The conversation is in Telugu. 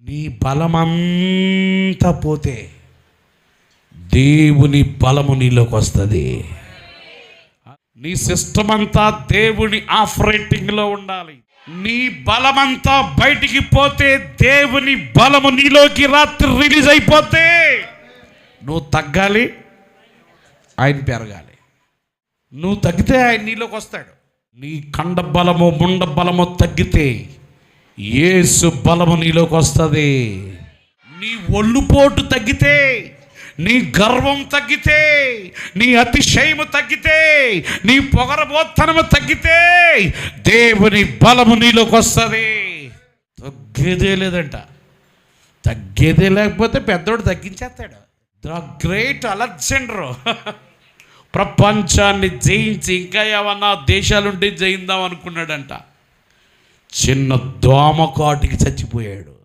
నీ బలమంతా పోతే దేవుని బలము నీలోకి వస్తుంది. నీ సిస్టమ్ అంతా దేవుని ఆపరేటింగ్లో ఉండాలి. నీ బలమంతా బయటికి పోతే దేవుని బలము నీలోకి రాత్రి రిలీజ్ అయిపోతే నువ్వు తగ్గాలి, ఆయన పెరగాలి. నువ్వు తగ్గితే ఆయన నీలోకి వస్తాడు. నీ కండ బలము ముండ బలము తగ్గితే యేసు బలము నీలోకి వస్తుంది. నీ ఒళ్ళుపోటు తగ్గితే, నీ గర్వం తగ్గితే, నీ అతిశయము తగ్గితే, నీ పొగరబోత్తనము తగ్గితే దేవుని బలము నీలోకి వస్తుంది. తగ్గేదే లేదంట. తగ్గేదే లేకపోతే పెద్దోడు తగ్గించేస్తాడు. ద గ్రేట్ అలెగ్జాండర్ ప్రపంచాన్ని జయించి ఇంకా ఏమన్నా దేశాలుంటే జయిందాం అనుకున్నాడంట. చిన్న దోమకాటికి చచ్చిపోయాడు.